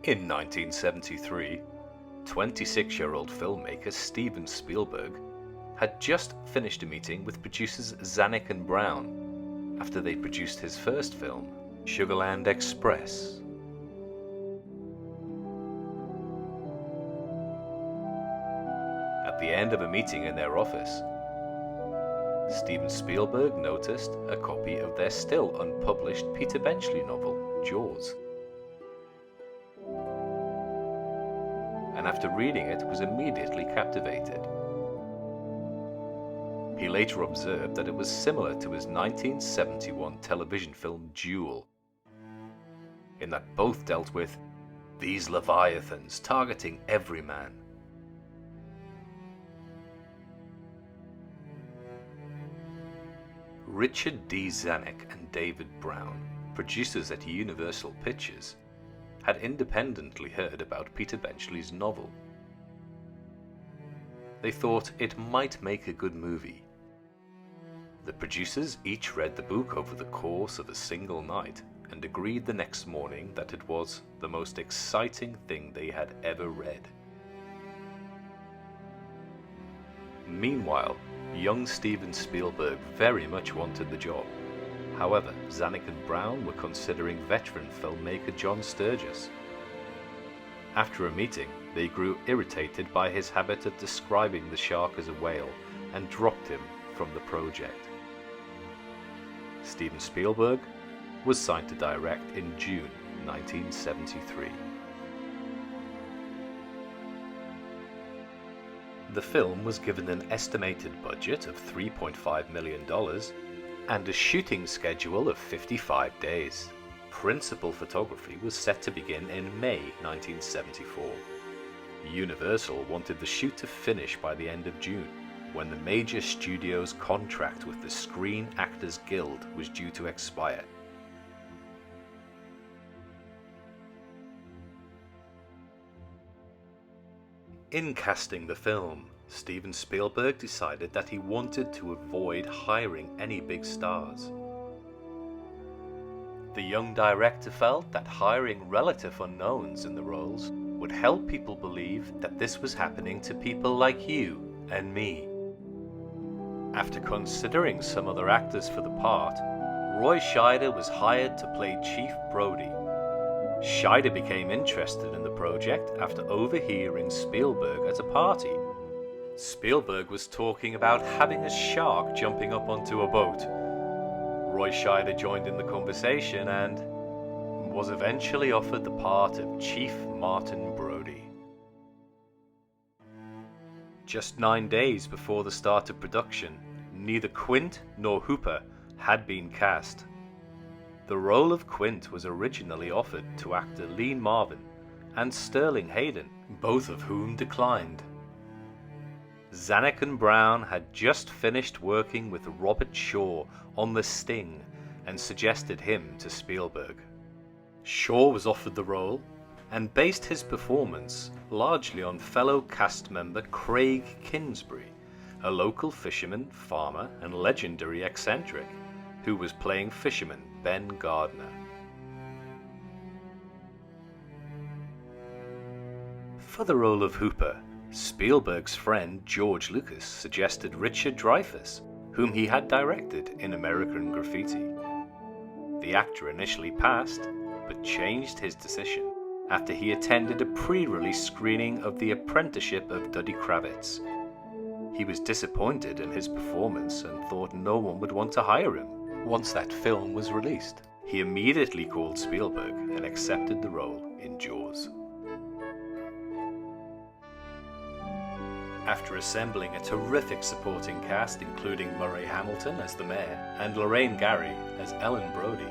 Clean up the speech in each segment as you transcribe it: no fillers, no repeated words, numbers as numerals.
In 1973, 26-year-old filmmaker Steven Spielberg had just finished a meeting with producers Zanuck and Brown after they produced his first film, Sugarland Express. At the end of a meeting in their office, Steven Spielberg noticed a copy of their still unpublished Peter Benchley novel, Jaws. And after reading it, was immediately captivated. He later observed that it was similar to his 1971 television film Duel, in that both dealt with these leviathans targeting every man. Richard D. Zanuck and David Brown, producers at Universal Pictures, had independently heard about Peter Benchley's novel. They thought it might make a good movie. The producers each read the book over the course of a single night and agreed the next morning that it was the most exciting thing they had ever read. Meanwhile, young Steven Spielberg very much wanted the job. However, Zanuck and Brown were considering veteran filmmaker John Sturges. After a meeting, they grew irritated by his habit of describing the shark as a whale and dropped him from the project. Steven Spielberg was signed to direct in June 1973. The film was given an estimated budget of $3.5 million and a shooting schedule of 55 days. Principal photography was set to begin in May 1974. Universal wanted the shoot to finish by the end of June, when the major studio's contract with the Screen Actors Guild was due to expire. In casting the film, Steven Spielberg decided that he wanted to avoid hiring any big stars. The young director felt that hiring relative unknowns in the roles would help people believe that this was happening to people like you and me. After considering some other actors for the part, Roy Scheider was hired to play Chief Brody. Scheider became interested in the project after overhearing Spielberg at a party. Spielberg was talking about having a shark jumping up onto a boat. Roy Scheider joined in the conversation and was eventually offered the part of Chief Martin Brody. Just 9 days before the start of production, neither Quint nor Hooper had been cast. The role of Quint was originally offered to actor Lee Marvin and Sterling Hayden, both of whom declined. Zanuck and Brown had just finished working with Robert Shaw on The Sting and suggested him to Spielberg. Shaw was offered the role and based his performance largely on fellow cast member Craig Kinsbury, a local fisherman, farmer, and legendary eccentric who was playing fisherman Ben Gardner. For the role of Hooper, Spielberg's friend George Lucas suggested Richard Dreyfuss, whom he had directed in American Graffiti. The actor initially passed, but changed his decision after he attended a pre-release screening of The Apprenticeship of Duddy Kravitz. He was disappointed in his performance and thought no one would want to hire him. Once that film was released, he immediately called Spielberg and accepted the role in Jaws. After assembling a terrific supporting cast including Murray Hamilton as the mayor and Lorraine Gary as Ellen Brody,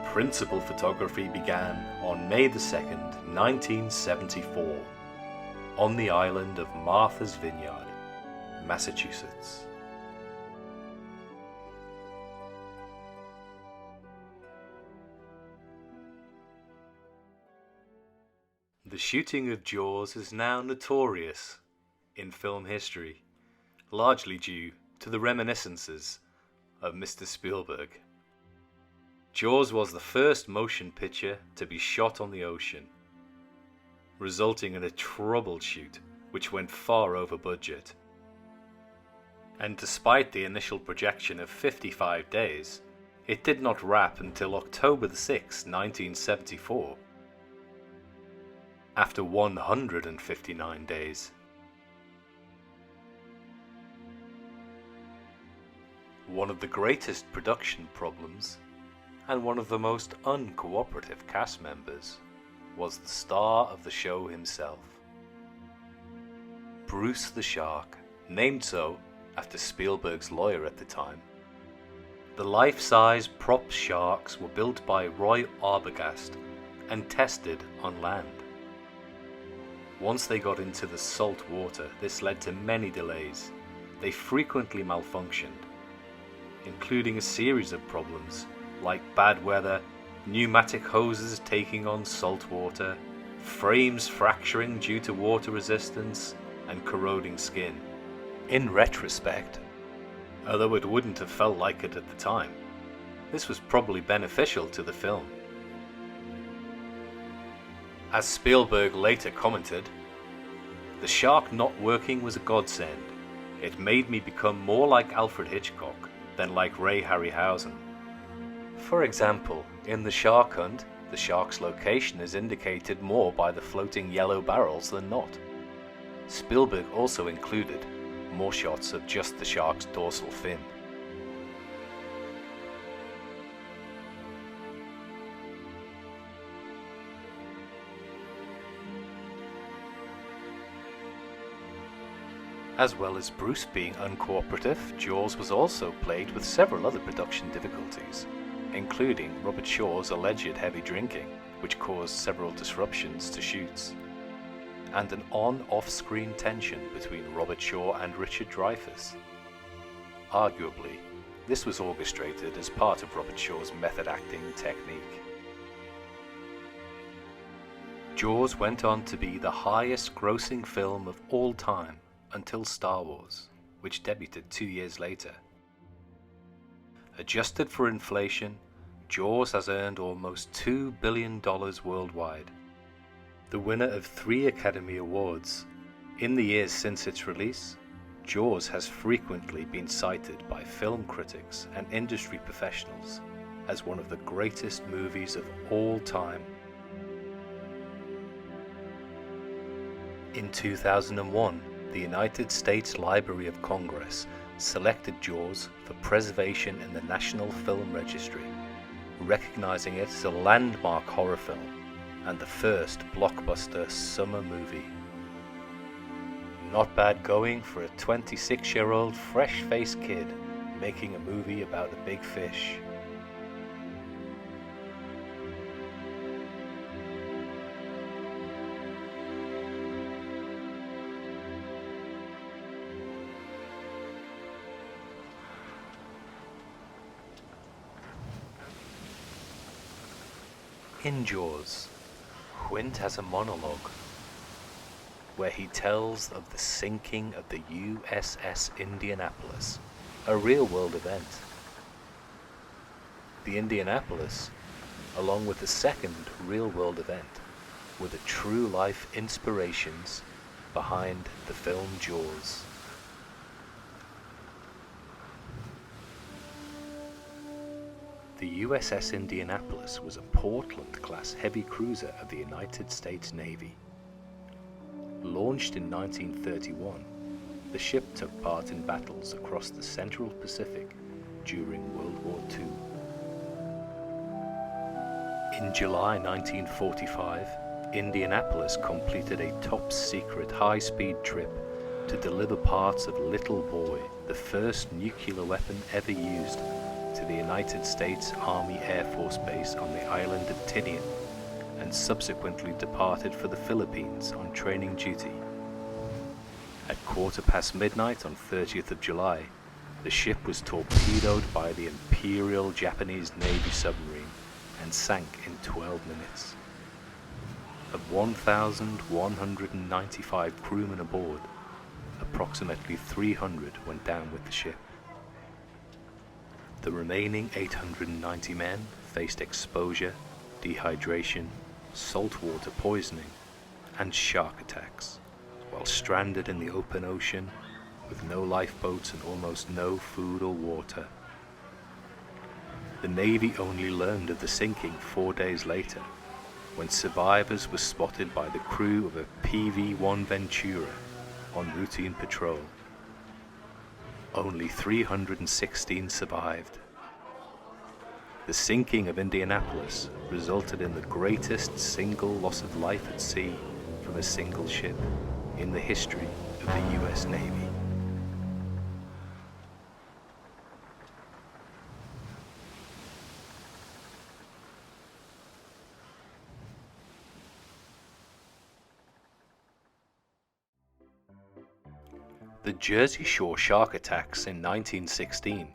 principal photography began on May 2nd, 1974, on the island of Martha's Vineyard, Massachusetts. The shooting of Jaws is now notorious in film history, largely due to the reminiscences of Mr. Spielberg. Jaws was the first motion picture to be shot on the ocean, resulting in a troubleshoot which went far over budget. And despite the initial projection of 55 days, it did not wrap until October 6, 1974, after 159 days. One of the greatest production problems, and one of the most uncooperative cast members, was the star of the show himself, Bruce the Shark, named so after Spielberg's lawyer at the time. The life-size prop sharks were built by Roy Arbogast and tested on land. Once they got into the salt water, this led to many delays. They frequently malfunctioned, including a series of problems like bad weather, pneumatic hoses taking on salt water, frames fracturing due to water resistance, and corroding skin. In retrospect, although it wouldn't have felt like it at the time, this was probably beneficial to the film. As Spielberg later commented, "The shark not working was a godsend. It made me become more like Alfred Hitchcock than like Ray Harryhausen." For example, in The Shark Hunt, the shark's location is indicated more by the floating yellow barrels than not. Spielberg also included more shots of just the shark's dorsal fin. As well as Bruce being uncooperative, Jaws was also plagued with several other production difficulties, including Robert Shaw's alleged heavy drinking, which caused several disruptions to shoots, and an on-off-screen tension between Robert Shaw and Richard Dreyfuss. Arguably, this was orchestrated as part of Robert Shaw's method acting technique. Jaws went on to be the highest-grossing film of all time until Star Wars, which debuted 2 years later. Adjusted for inflation, Jaws has earned almost $2 billion worldwide. The winner of 3 Academy Awards. In the years since its release, Jaws has frequently been cited by film critics and industry professionals as one of the greatest movies of all time. In 2001, the United States Library of Congress selected Jaws for preservation in the National Film Registry, recognizing it as a landmark horror film and the first blockbuster summer movie. Not bad going for a 26-year-old fresh-faced kid making a movie about a big fish. In Jaws, Quint has a monologue where he tells of the sinking of the USS Indianapolis, a real-world event. The Indianapolis, along with the second real-world event, were the true-life inspirations behind the film Jaws. The USS Indianapolis was a Portland-class heavy cruiser of the United States Navy. Launched in 1931, the ship took part in battles across the Central Pacific during World War II. In July 1945, Indianapolis completed a top-secret high-speed trip to deliver parts of Little Boy, the first nuclear weapon ever used, to the United States Army Air Force Base on the island of Tinian, and subsequently departed for the Philippines on training duty. At midnight on 30th of July, the ship was torpedoed by the Imperial Japanese Navy submarine and sank in 12 minutes. Of 1,195 crewmen aboard, approximately 300 went down with the ship. The remaining 890 men, faced exposure, dehydration, saltwater poisoning, and shark attacks, while stranded in the open ocean with no lifeboats and almost no food or water. The Navy only learned of the sinking 4 days later, when survivors were spotted by the crew of a PV-1 Ventura on routine patrol. Only 316 survived. The sinking of Indianapolis resulted in the greatest single loss of life at sea from a single ship in the history of the US Navy. The Jersey Shore shark attacks in 1916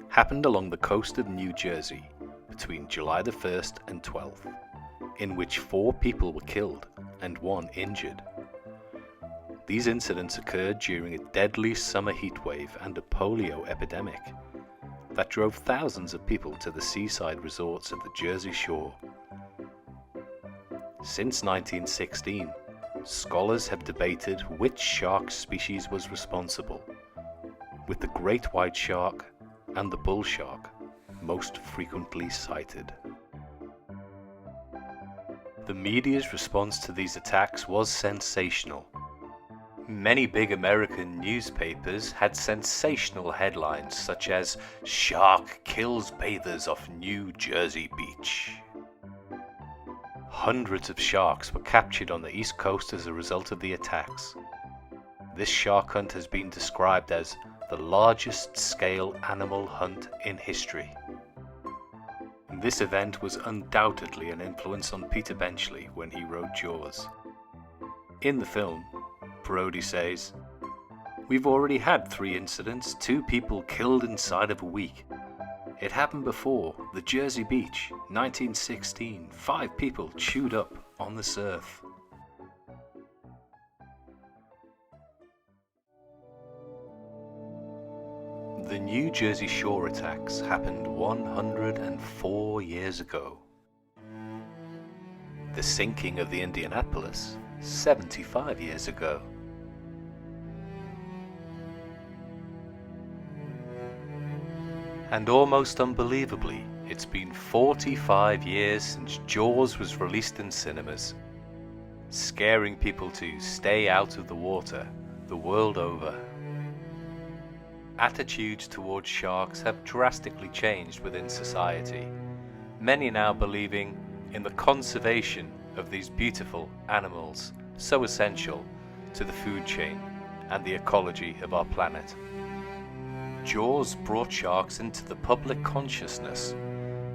happened along the coast of New Jersey between July the 1st and 12th, in which 4 people were killed and 1 injured. These incidents occurred during a deadly summer heatwave and a polio epidemic that drove thousands of people to the seaside resorts of the Jersey Shore. Since 1916, scholars have debated which shark species was responsible, with the great white shark and the bull shark most frequently cited. The media's response to these attacks was sensational. Many big American newspapers had sensational headlines such as "Shark kills bathers off New Jersey beach." Hundreds of sharks were captured on the East Coast as a result of the attacks. This shark hunt has been described as the largest scale animal hunt in history. This event was undoubtedly an influence on Peter Benchley when he wrote Jaws. In the film, Brody says, "We've already had 3 incidents, 2 people killed inside of a week. It happened before, the Jersey Beach, 1916, 5 people chewed up on the surf." The New Jersey Shore attacks happened 104 years ago. The sinking of the Indianapolis, 75 years ago. And almost unbelievably, it's been 45 years since Jaws was released in cinemas, scaring people to stay out of the water the world over. Attitudes towards sharks have drastically changed within society, many now believing in the conservation of these beautiful animals, so essential to the food chain and the ecology of our planet. Jaws brought sharks into the public consciousness,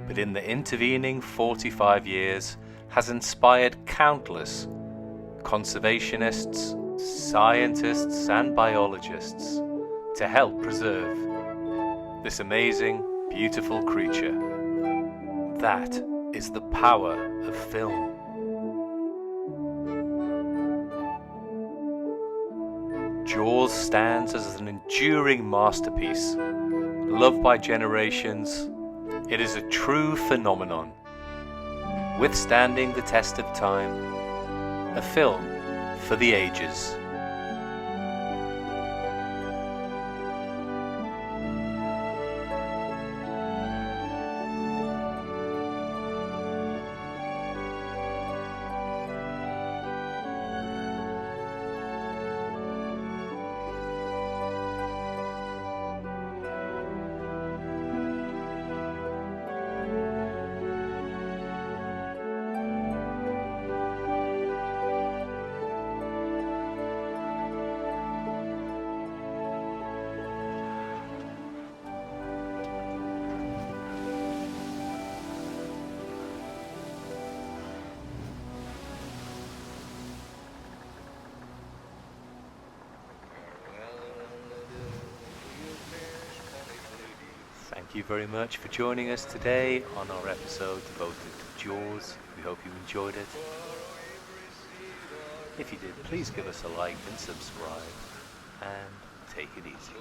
but in the intervening 45 years has inspired countless conservationists, scientists and biologists to help preserve this amazing, beautiful creature. That is the power of film. Jaws stands as an enduring masterpiece, loved by generations. It is a true phenomenon, withstanding the test of time, a film for the ages. Thank you very much for joining us today on our episode devoted to Jaws. We hope you enjoyed it. If you did, please give us a like and subscribe, and take it easy.